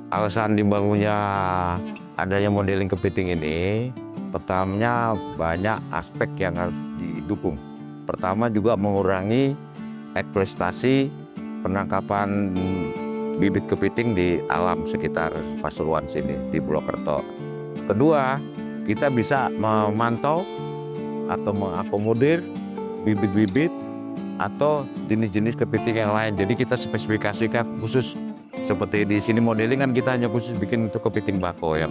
Alasan dibangunnya adanya modeling kepiting ini, pertamanya banyak aspek yang harus didukung. Pertama juga mengurangi eksploitasi penangkapan bibit kepiting di alam sekitar Pasuruan sini, di Purwokerto. Kedua, kita bisa memantau atau mengakomodir bibit-bibit atau jenis-jenis kepiting yang lain. Jadi kita spesifikasikan khusus seperti di sini modeling kan kita hanya khusus bikin untuk kepiting bako yang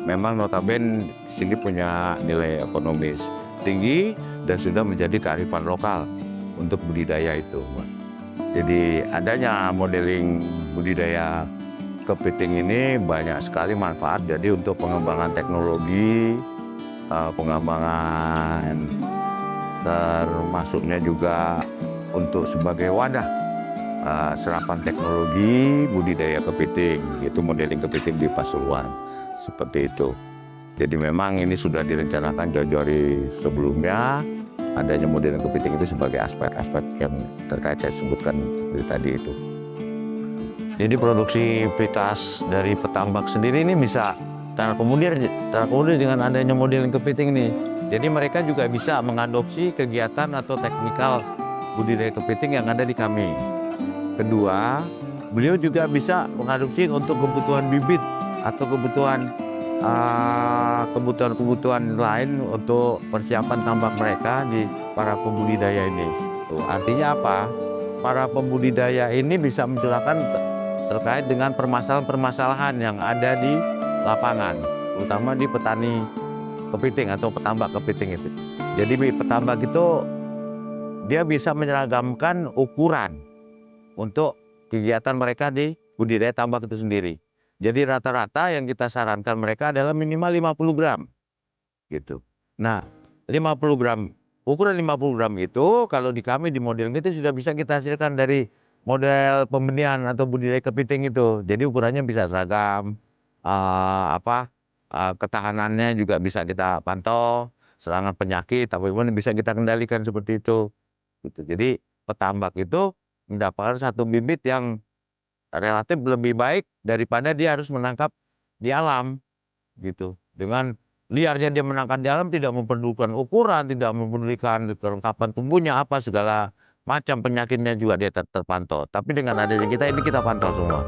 memang notabene di sini punya nilai ekonomis tinggi dan sudah menjadi kearifan lokal untuk budidaya itu. Jadi adanya modeling budidaya kepiting ini banyak sekali manfaat. Jadi untuk pengembangan teknologi, pengembangan termasuknya juga untuk sebagai wadah serapan teknologi budidaya kepiting, yaitu modeling kepiting di Pasuruan seperti itu. Jadi memang ini sudah direncanakan jauh-jauh hari sebelumnya, adanya modeling kepiting itu sebagai aspek-aspek yang terkait saya sebutkan tadi itu. Jadi produksivitas dari petambak sendiri ini bisa terakomodir dengan adanya modeling kepiting ini. Jadi mereka juga bisa mengadopsi kegiatan atau teknikal budidaya kepiting yang ada di kami. Kedua, beliau juga bisa mengadopsi untuk kebutuhan bibit atau kebutuhan lain untuk persiapan tambak mereka di para pembudidaya ini. Tuh, artinya apa? Para pembudidaya ini bisa mencurahkan terkait dengan permasalahan-permasalahan yang ada di lapangan, terutama di petani kepiting atau petambak kepiting itu. Jadi petambak itu dia bisa menyeragamkan ukuran untuk kegiatan mereka di budidaya tambak itu sendiri. Jadi rata-rata yang kita sarankan mereka adalah minimal 50 gram gitu. Nah, 50 gram, ukuran 50 gram itu kalau di kami di model itu sudah bisa kita hasilkan dari model pembenihan atau budidaya kepiting itu. Jadi ukurannya bisa seragam, ketahanannya juga bisa kita pantau, serangan penyakit apapun bisa kita kendalikan seperti itu. Gitu. Jadi petambak itu mendapatkan satu bibit yang relatif lebih baik daripada dia harus menangkap di alam gitu. Dengan liarnya dia menangkap di alam tidak memperdulikan ukuran, tidak memperdulikan kelengkapan tumbuhnya apa segala macam penyakitnya juga dia terpantau. Tapi dengan adanya kita ini kita pantau semua.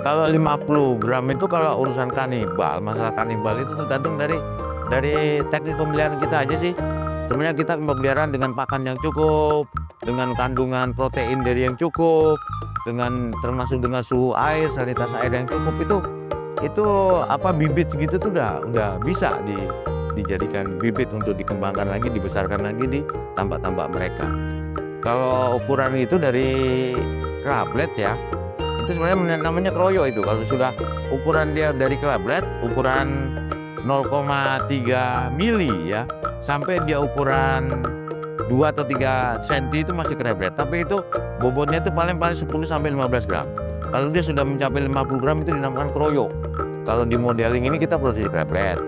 Kalau 50 gram itu kalau urusan kanibal, masalah kanibal itu tergantung dari teknik pemeliharaan kita aja sih. Sebenarnya kita pemeliharaan dengan pakan yang cukup, dengan kandungan protein dari yang cukup, dengan termasuk dengan suhu air, salinitas air yang cukup itu bibit segitu tuh udah bisa dijadikan bibit untuk dikembangkan lagi, dibesarkan lagi di tambak-tambak mereka. Kalau ukuran itu dari krablet ya, itu sebenarnya namanya kroyo itu. Kalau sudah ukuran dia dari krablet, ukuran 0,3 mili ya, sampai dia ukuran 2 atau 3 senti itu masih krablet. Tapi itu bobotnya itu paling 10 sampai 15 gram. Kalau dia sudah mencapai 50 gram itu dinamakan kroyo. Kalau di modeling ini kita produksi krablet.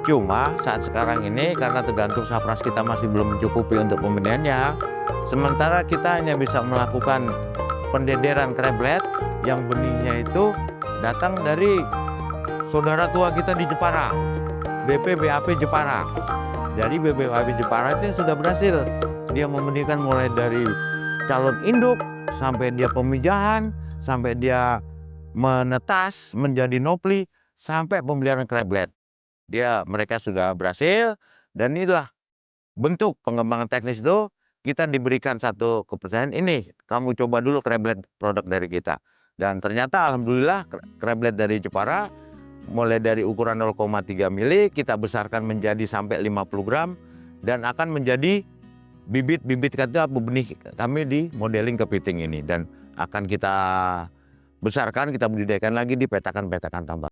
Cuma saat sekarang ini karena tergantung sapras kita masih belum mencukupi untuk pembenihannya, sementara kita hanya bisa melakukan pendederan krablet yang benihnya itu datang dari saudara tua kita di Jepara, BPBAP Jepara. Jadi BPBAP Jepara itu sudah berhasil. Dia membenihkan mulai dari calon induk sampai dia pemijahan, sampai dia menetas menjadi nopli, sampai pemeliharaan krablet. Mereka sudah berhasil dan inilah bentuk pengembangan teknis itu. Kita diberikan satu kepercayaan, ini kamu coba dulu krablet produk dari kita. Dan ternyata alhamdulillah krablet dari Jepara mulai dari ukuran 0,3 mili kita besarkan menjadi sampai 50 gram dan akan menjadi bibit-bibit kata benih kami di modeling kepiting ini, dan akan kita besarkan, kita budidayakan lagi di petakan-petakan tambak.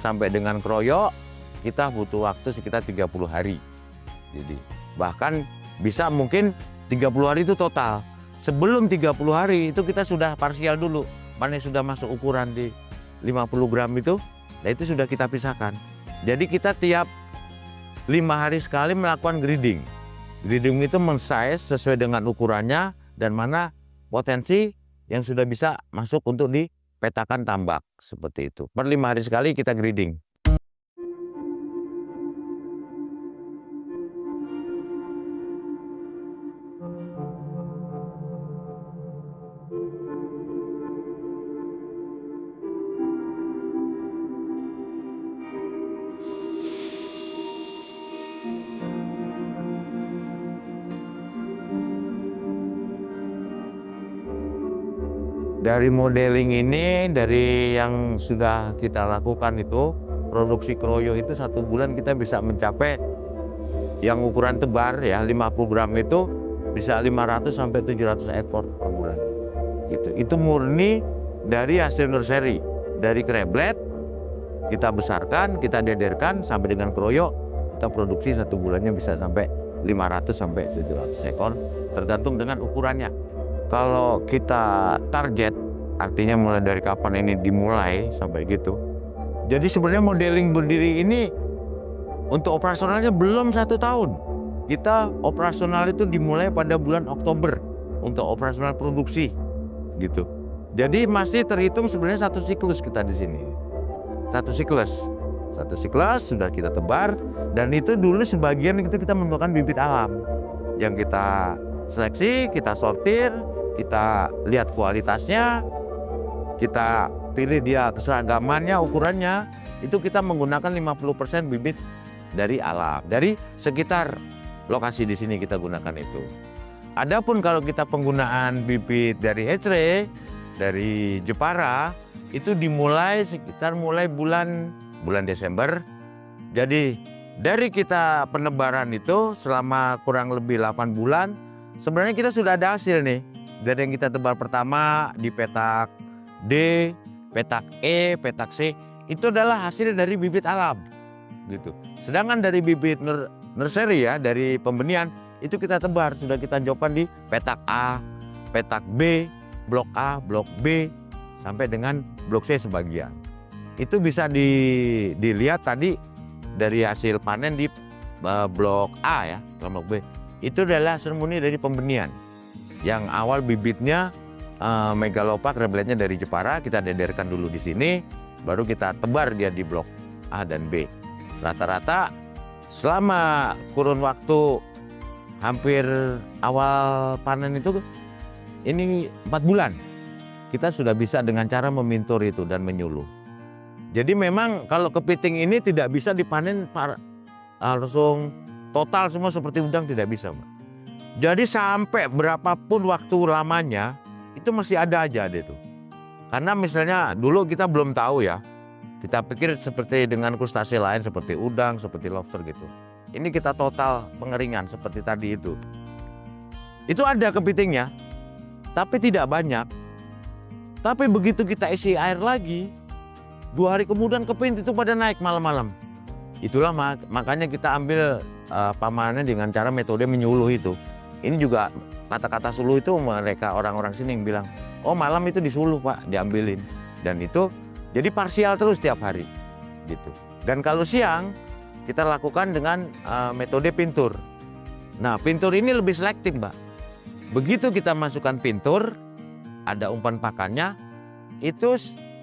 Sampai dengan kroyok kita butuh waktu sekitar 30 hari. Jadi bahkan bisa mungkin 30 hari itu total. Sebelum 30 hari itu kita sudah parsial dulu. Mana sudah masuk ukuran di 50 gram itu, nah itu sudah kita pisahkan. Jadi kita tiap 5 hari sekali melakukan grading. Grading itu men-size sesuai dengan ukurannya dan mana potensi yang sudah bisa masuk untuk dipetakan tambak, seperti itu. Per 5 hari sekali kita grading. Dari modeling ini, dari yang sudah kita lakukan itu, produksi kroyo itu 1 bulan kita bisa mencapai yang ukuran tebar ya 50 gram itu bisa 500 sampai 700 ekor per bulan. Gitu. Itu murni dari hasil nursery, dari kreblet kita besarkan, kita dederkan sampai dengan kroyo, kita produksi 1 bulannya bisa sampai 500 sampai 700 ekor tergantung dengan ukurannya. Kalau kita target, artinya mulai dari kapan ini dimulai sampai gitu. Jadi sebenarnya modeling berdiri ini untuk operasionalnya belum 1 tahun. Kita operasional itu dimulai pada bulan Oktober untuk operasional produksi, gitu. Jadi masih terhitung sebenarnya 1 siklus kita di sini. 1 siklus sudah kita tebar, dan itu dulu sebagian itu kita menemukan bibit alam yang kita seleksi, kita sortir, kita lihat kualitasnya, kita pilih dia keseragamannya, ukurannya, itu kita menggunakan 50% bibit dari alam, dari sekitar lokasi di sini kita gunakan itu. Adapun kalau kita penggunaan bibit dari hatchery, dari Jepara, itu dimulai sekitar mulai bulan Desember. Jadi dari kita penebaran itu selama kurang lebih 8 bulan, sebenarnya kita sudah ada hasil nih. Dari yang kita tebar pertama di petak D, petak E, petak C, itu adalah hasil dari bibit alam, gitu. Sedangkan dari bibit nursery ya, dari pembenihan itu kita tebar, sudah kita jawabkan di petak A, petak B, blok A, blok B, sampai dengan blok C sebagian. itu bisa dilihat tadi dari hasil panen di blok A ya, blok B. Itu adalah hasil murni dari pembenihan. Yang awal bibitnya Megalopak rebletnya dari Jepara, kita dederkan dulu di sini, baru kita tebar dia di blok A dan B. Rata-rata selama kurun waktu hampir awal panen itu ini 4 bulan kita sudah bisa dengan cara memintur itu dan menyuluh. Jadi memang kalau kepiting ini tidak bisa dipanen langsung total semua seperti udang, tidak bisa, Mbak. Jadi sampai berapapun waktu lamanya itu masih ada aja deh tuh. Karena misalnya dulu kita belum tahu ya, kita pikir seperti dengan krustase lain seperti udang, seperti lobster gitu. Ini kita total pengeringan seperti tadi itu. Itu ada kepitingnya, tapi tidak banyak. Tapi begitu kita isi air lagi, 2 hari kemudian kepiting itu pada naik malam-malam. Itulah makanya kita ambil pamannya dengan cara metode menyuluh itu. Ini juga kata-kata suluh itu mereka orang-orang sini yang bilang, oh malam itu disuluh Pak, diambilin. Dan itu jadi parsial terus tiap hari gitu. Dan kalau siang kita lakukan dengan metode pintur. Nah, pintur ini lebih selektif, Mbak. Begitu kita masukkan pintur, ada umpan pakannya, itu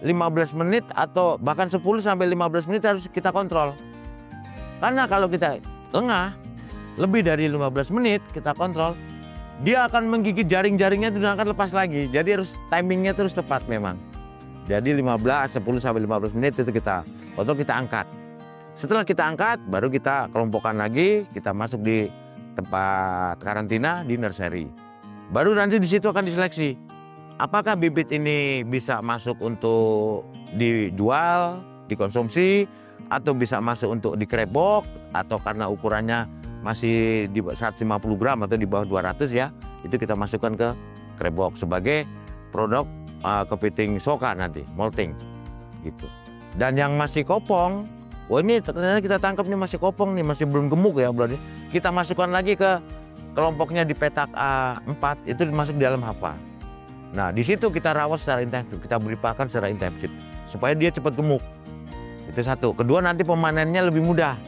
15 menit atau bahkan 10 sampai 15 menit harus kita kontrol. Karena kalau kita lengah, lebih dari 15 menit kita kontrol, dia akan menggigit jaring-jaringnya dan akan lepas lagi. Jadi harus timingnya terus tepat memang. Jadi 10 sampai 15 menit itu kita kontrol, kita angkat. Setelah kita angkat, baru kita kelompokkan lagi, kita masuk di tempat karantina di nursery. Baru nanti di situ akan diseleksi. Apakah bibit ini bisa masuk untuk dijual, dikonsumsi, atau bisa masuk untuk dikrebok, atau karena ukurannya masih di 150 gram atau di bawah 200 ya, itu kita masukkan ke krebok sebagai produk kepiting soka nanti, molting gitu. Dan yang masih kopong, wah ini ternyata kita tangkapnya masih kopong nih, masih belum gemuk ya berarti. Kita masukkan lagi ke kelompoknya di petak A4, itu masuk di dalam hafa. Nah di situ kita rawat secara intensif, kita beri pakan secara intensif supaya dia cepat gemuk. Itu satu. Kedua nanti pemanennya lebih mudah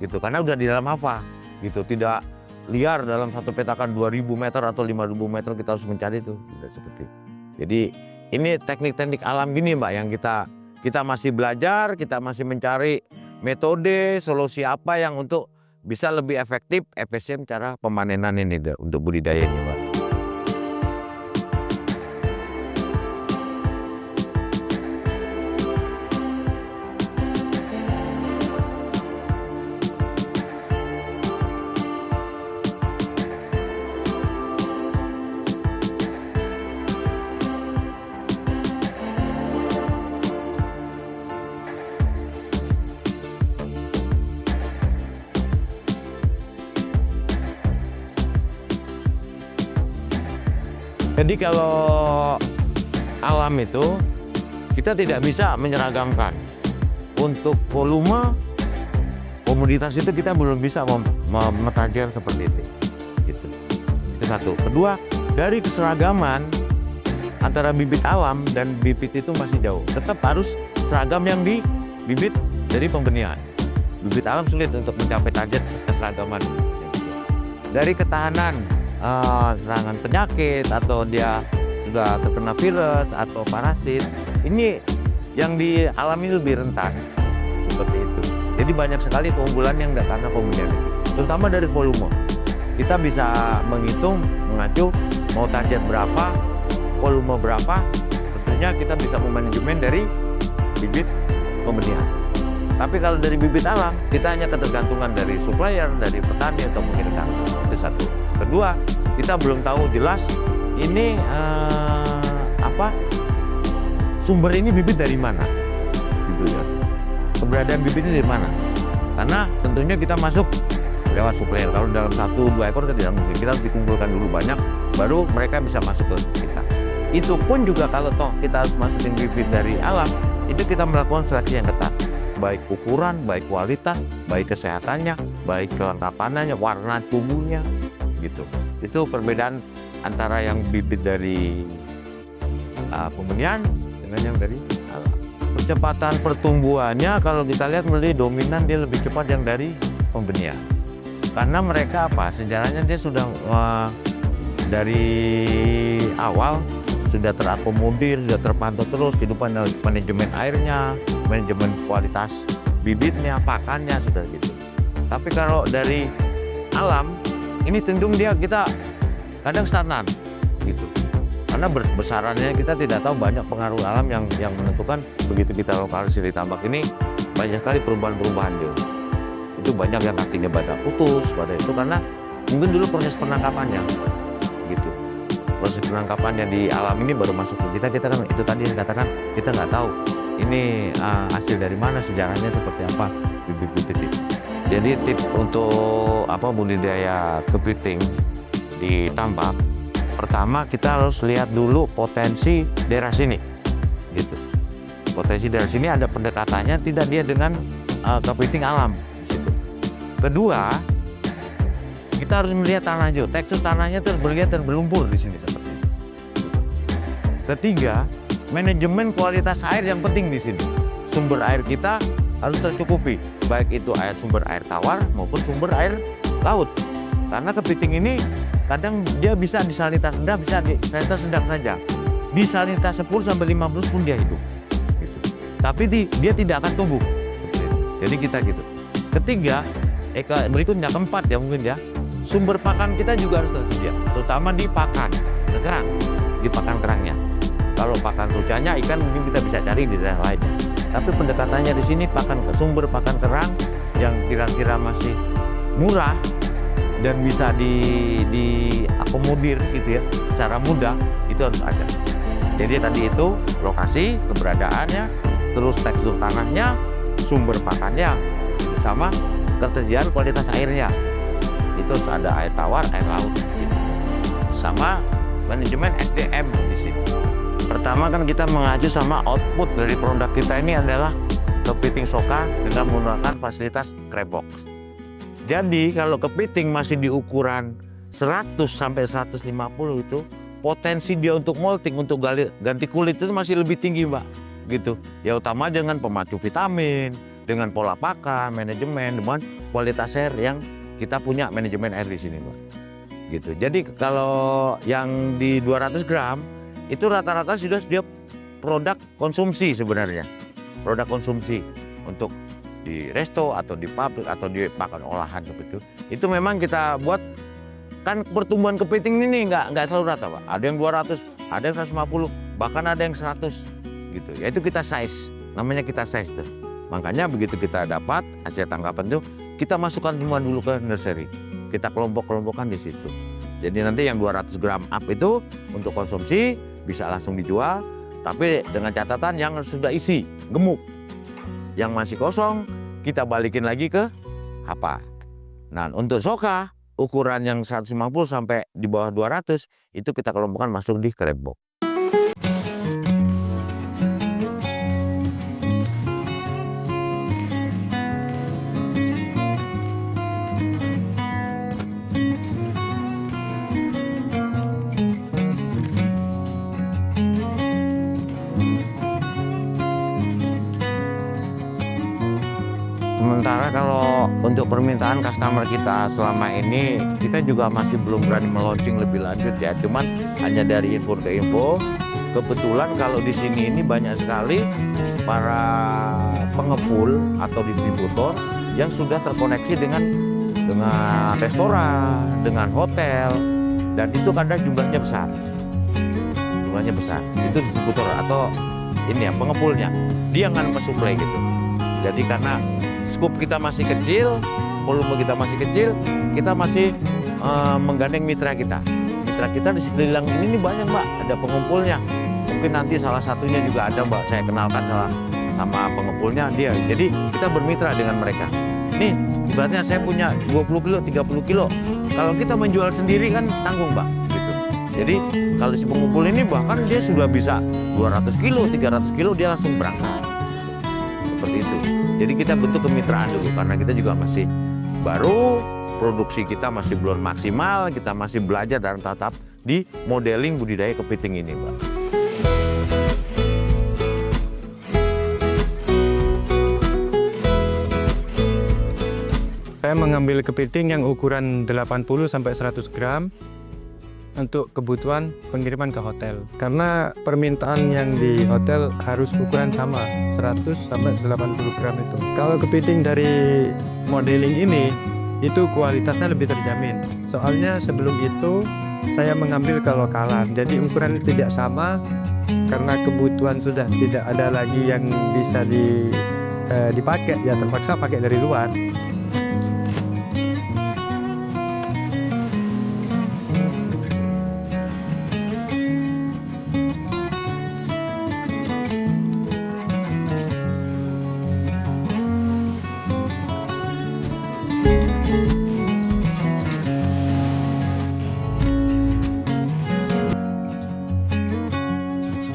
gitu karena udah di dalam hafa gitu, tidak liar dalam satu petakan 2000 meter atau 5000 meter kita harus mencari itu, tidak seperti. Jadi ini teknik-teknik alam gini Mbak yang kita masih belajar, kita masih mencari metode, solusi apa yang untuk bisa lebih efektif, efisien cara pemanenan ini untuk budidaya ini Mbak. Jadi kalau alam itu kita tidak bisa menyeragamkan. Untuk volume, komoditas itu kita belum bisa memetajir seperti itu. Gitu. Itu satu. Kedua, dari keseragaman antara bibit alam dan bibit itu masih jauh. Tetap harus seragam yang di bibit dari pembenihan. Bibit alam sulit untuk mencapai target keseragaman. Dari ketahanan serangan penyakit atau dia sudah terkena virus atau parasit, ini yang dialami lebih rentan seperti itu. Jadi banyak sekali keunggulan yang karena pembenihan, terutama dari volume. Kita bisa menghitung, mengacu mau target berapa, volume berapa. Tentunya kita bisa memanajemen dari bibit pembenihan. Tapi kalau dari bibit alam, kita hanya ketergantungan dari supplier, dari petani atau mungkin kantor. Itu satu. Kedua, kita belum tahu jelas ini sumber ini bibit dari mana, gitu ya. Keberadaan bibitnya dari mana? Karena tentunya kita masuk lewat supplier. Kalau dalam 1-2 ekor kita tidak mungkin. Kita harus dikumpulkan dulu banyak, baru mereka bisa masuk ke kita. Itu pun juga kalau toh kita harus masukin bibit dari alam, itu kita melakukan seleksi yang ketat. Baik ukuran, baik kualitas, baik kesehatannya, baik kelengkapannya, warna tubuhnya, gitu. Itu perbedaan antara yang bibit dari pembenihan dengan yang dari alam. kecepatan pertumbuhannya kalau kita lihat lebih dominan, dia lebih cepat yang dari pembenihan. Karena mereka apa? Sejarahnya dia sudah dari awal sudah terakomodir, sudah terpantau terus kehidupan manajemen airnya, manajemen kualitas bibitnya, pakannya sudah gitu. Tapi kalau dari alam ini cenderung kita kadang stagnan gitu. Karena besarannya kita tidak tahu, banyak pengaruh alam yang menentukan. Begitu kita lokalisasi di tambak ini banyak sekali perubahan-perubahan juga. Itu banyak yang kakinya pada putus, pada itu karena mungkin dulu proses penangkapannya gitu. Proses penangkapannya di alam ini baru masuk ke kita kan itu tadi yang katakan kita nggak tahu ini hasil dari mana, sejarahnya seperti apa bibit-bibit itu. Jadi tips untuk budidaya kepiting di tambak, pertama kita harus lihat dulu potensi daerah sini gitu. Potensi daerah sini ada pendekatannya tidak dia dengan kepiting alam gitu. Kedua, kita harus melihat tanah hijau, tekstur tanahnya berlumpur di sini seperti itu. Ketiga, manajemen kualitas air yang penting di sini. Sumber air kita harus tercukupi, baik itu sumber air tawar maupun sumber air laut. Karena kepiting ini kadang dia bisa di salinitas rendah, bisa di salinitas sedang saja. Di salinitas 10-15 pun dia hidup. Gitu. Tapi dia tidak akan tumbuh. Jadi kita gitu. Ketiga, berikutnya keempat ya mungkin ya. Sumber pakan kita juga harus tersedia, terutama di pakan kerang, di pakan kerangnya. Kalau pakan rujanya ikan mungkin kita bisa cari di daerah lainnya. Tapi pendekatannya di sini sumber pakan kerang yang kira-kira masih murah dan bisa diakomodir gitu ya secara mudah, itu harus ada. Jadi tadi itu lokasi, keberadaannya, terus tekstur tanahnya, sumber pakannya, sama ketersediaan kualitas airnya. Itu harus ada air tawar, air laut gitu. Sama manajemen SDM di sini. Pertama kan kita mengacu sama output dari produk kita ini adalah kepiting soka dengan menggunakan fasilitas crab box. Jadi kalau kepiting masih di ukuran 100 sampai 150 itu potensi dia untuk molting, untuk ganti kulit itu masih lebih tinggi, Mbak. Gitu. Ya utama dengan pemacu vitamin, dengan pola pakan, manajemen, dengan kualitas air yang kita punya manajemen air di sini, Mbak. Gitu. Jadi kalau yang di 200 gram itu rata-rata sudah dia produk konsumsi sebenarnya. Produk konsumsi untuk di resto atau di pabrik atau di pakan olahan seperti itu. Itu memang kita buat, kan pertumbuhan kepiting ini nggak selalu rata, Pak. Ada yang 200, ada yang 150, bahkan ada yang 100 gitu. Ya itu kita size, namanya kita size tuh. Makanya begitu kita dapat hasil tangkapan itu, kita masukkan semua dulu ke nursery. Kita kelompok-kelompokkan di situ. Jadi nanti yang 200 gram up itu untuk konsumsi bisa langsung dijual, tapi dengan catatan yang sudah isi, gemuk. Yang masih kosong, kita balikin lagi ke hapa. Nah, untuk soka, ukuran yang 150 sampai di bawah 200, itu kita kelompokkan masuk di crab box. Sementara kalau untuk permintaan customer kita selama ini, kita juga masih belum berani meluncing lebih lanjut ya. Cuman hanya dari info ke info. Kebetulan kalau di sini ini banyak sekali para pengepul atau distributor yang sudah terkoneksi dengan restoran, dengan hotel, dan itu kadang jumlahnya besar. Jumlahnya besar. Itu distributor atau ini ya pengepulnya. Dia nggak mensuplai gitu. Jadi karena scoop kita masih kecil, volume kita masih kecil, kita masih menggandeng mitra kita. Mitra kita di sekeliling ini banyak, Mbak, ada pengumpulnya. Mungkin nanti salah satunya juga ada, Mbak, saya kenalkan sama pengepulnya dia. Jadi kita bermitra dengan mereka. Nih, ibaratnya saya punya 20 kilo, 30 kilo. Kalau kita menjual sendiri kan tanggung, Mbak, gitu. Jadi kalau si pengumpul ini bahkan dia sudah bisa 200 kilo, 300 kilo dia langsung berangkat. Seperti itu. Jadi kita bentuk kemitraan dulu karena kita juga masih baru, produksi kita masih belum maksimal, kita masih belajar dalam tahap di modeling budidaya kepiting ini, Mbak. Saya mengambil kepiting yang ukuran 80 sampai 100 gram untuk kebutuhan pengiriman ke hotel. Karena permintaan yang di hotel harus ukuran sama, 100 sampai 80 gram itu. Kalau kepiting dari modeling ini, itu kualitasnya lebih terjamin. Soalnya sebelum itu saya mengambil ke lokalan, jadi ukuran tidak sama karena kebutuhan sudah tidak ada lagi yang bisa dipakai, ya terpaksa pakai dari luar.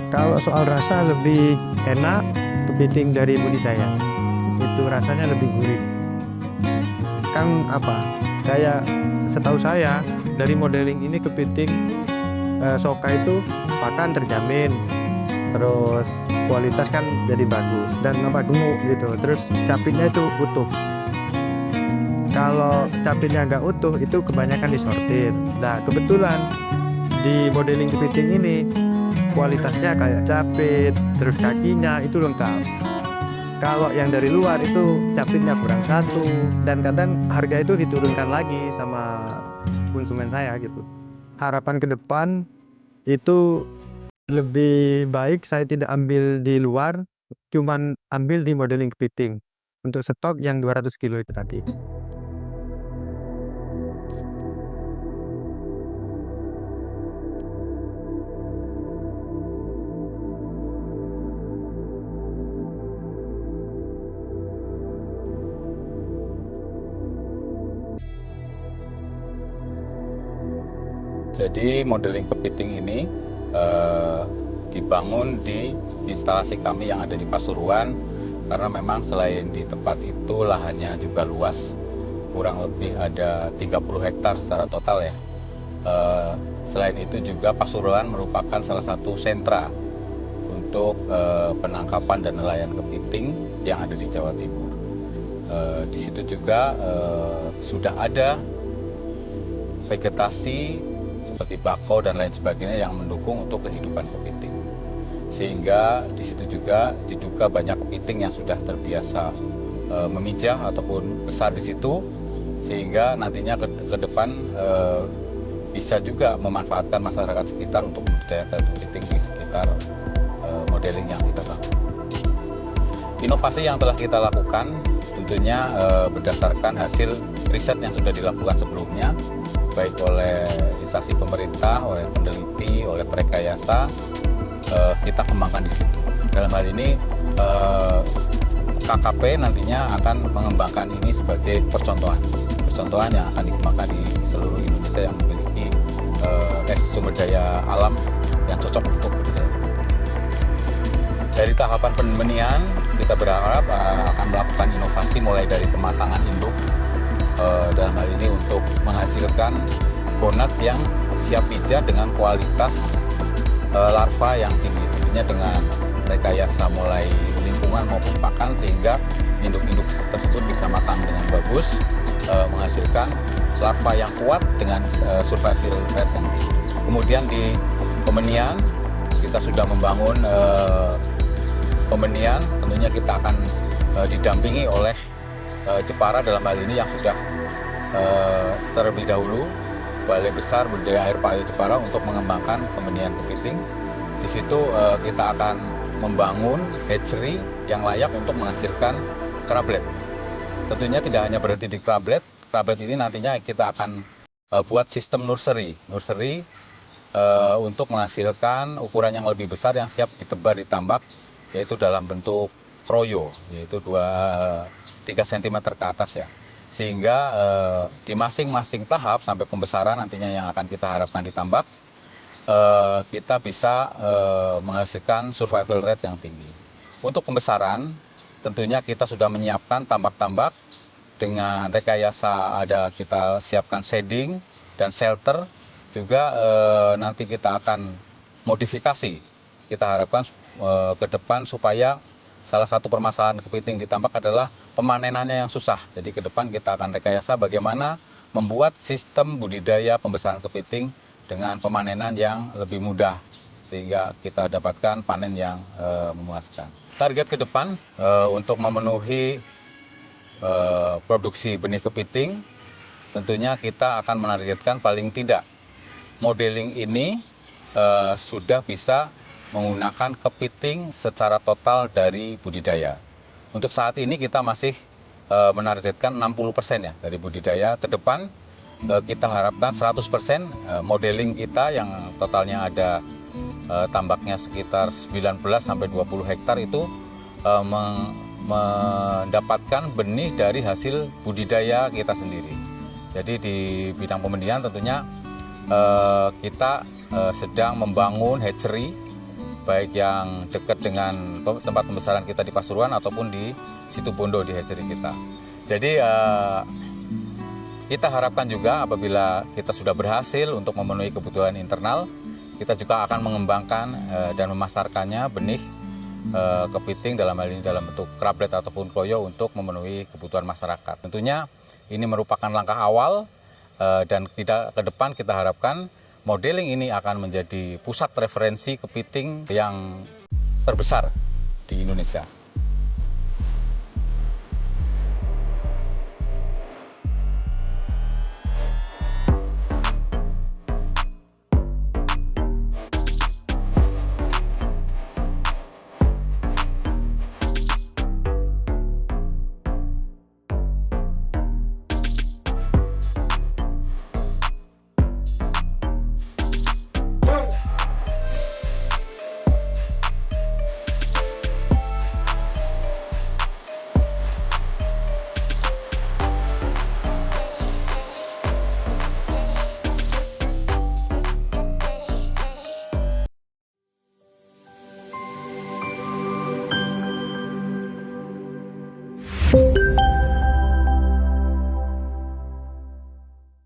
Kalau soal rasa lebih enak kepiting dari budidaya. Itu rasanya lebih gurih. Kan setahu saya dari modeling ini kepiting soka itu pakan terjamin. Terus kualitas kan jadi bagus dan gemuk gitu. Terus capitnya itu utuh. Kalau capitnya nggak utuh itu kebanyakan disortir. Nah kebetulan di modeling kepiting ini kualitasnya kayak capit, terus kakinya itu lengkap. Kalau yang dari luar itu capitnya kurang satu, dan kadang harga itu diturunkan lagi sama konsumen saya gitu. Harapan ke depan itu lebih baik saya tidak ambil di luar, cuman ambil di modeling kepiting untuk stok yang 200 kilo itu tadi. Jadi modeling kepiting ini dibangun di instalasi kami yang ada di Pasuruan, karena memang selain di tempat itu lahannya juga luas, kurang lebih ada 30 hektar secara total ya. Selain itu juga Pasuruan merupakan salah satu sentra untuk penangkapan dan nelayan kepiting yang ada di Jawa Timur. Di situ juga sudah ada vegetasi seperti bakau dan lain sebagainya yang mendukung untuk kehidupan kepiting. Sehingga di situ juga diduga banyak kepiting yang sudah terbiasa memijah ataupun besar di situ, sehingga nantinya ke depan bisa juga memanfaatkan masyarakat sekitar untuk membudidayakan kepiting di sekitar modeling yang kita bangun. Inovasi yang telah kita lakukan tentunya berdasarkan hasil riset yang sudah dilakukan sebelumnya, baik oleh instansi pemerintah, oleh peneliti, oleh perekayasa, kita kembangkan di situ. Dalam hal ini KKP nantinya akan mengembangkan ini sebagai percontohan yang akan dikembangkan di seluruh Indonesia yang memiliki sumber daya alam yang cocok untuk budidaya. Dari tahapan pembenihan, kita berharap akan melakukan inovasi mulai dari pematangan induk, dalam hal ini untuk menghasilkan bonat yang siap pijat dengan kualitas larva yang tinggi, tentunya dengan rekayasa mulai lingkungan maupun pakan, sehingga induk-induk tersebut bisa matang dengan bagus, menghasilkan larva yang kuat dengan survival rate yang tinggi. Kemudian di pembenihan, kita sudah membangun pembenihan, tentunya kita akan didampingi oleh Jepara dalam hal ini yang sudah terlebih dahulu Balai Besar Budidaya Air Payo Jepara untuk mengembangkan pembenihan kepiting. Di situ kita akan membangun hatchery yang layak untuk menghasilkan crablet. Tentunya tidak hanya berhenti di crablet ini nantinya kita akan buat sistem nursery untuk menghasilkan ukuran yang lebih besar yang siap ditebar di tambak, yaitu dalam bentuk froyo, yaitu 3 cm ke atas ya. Sehingga di masing-masing tahap sampai pembesaran nantinya yang akan kita harapkan di tambak, kita bisa menghasilkan survival rate yang tinggi. Untuk pembesaran, tentunya kita sudah menyiapkan tambak-tambak dengan rekayasa, kita siapkan shading dan shelter, juga nanti kita akan modifikasi. Kita harapkan ke depan supaya salah satu permasalahan kepiting di tambak adalah pemanenannya yang susah. Jadi ke depan kita akan rekayasa bagaimana membuat sistem budidaya pembesaran kepiting dengan pemanenan yang lebih mudah sehingga kita dapatkan panen yang memuaskan. Target ke depan untuk memenuhi produksi benih kepiting, tentunya kita akan menargetkan paling tidak modeling ini sudah bisa menggunakan kepiting secara total dari budidaya. Untuk saat ini kita masih menargetkan 60% ya dari budidaya. Ke depan kita harapkan 100% modeling kita yang totalnya ada tambaknya sekitar 19 sampai 20 hektar itu mendapatkan benih dari hasil budidaya kita sendiri. Jadi di bidang pembenihan tentunya kita sedang membangun hatchery baik yang dekat dengan tempat pembesaran kita di Pasuruan ataupun di Situbondo di hatchery kita. Jadi kita harapkan juga apabila kita sudah berhasil untuk memenuhi kebutuhan internal, kita juga akan mengembangkan dan memasarkannya benih kepiting dalam hal ini dalam bentuk krablet ataupun kloyo untuk memenuhi kebutuhan masyarakat. Tentunya ini merupakan langkah awal dan kita ke depan kita harapkan modeling ini akan menjadi pusat referensi kepiting yang terbesar di Indonesia.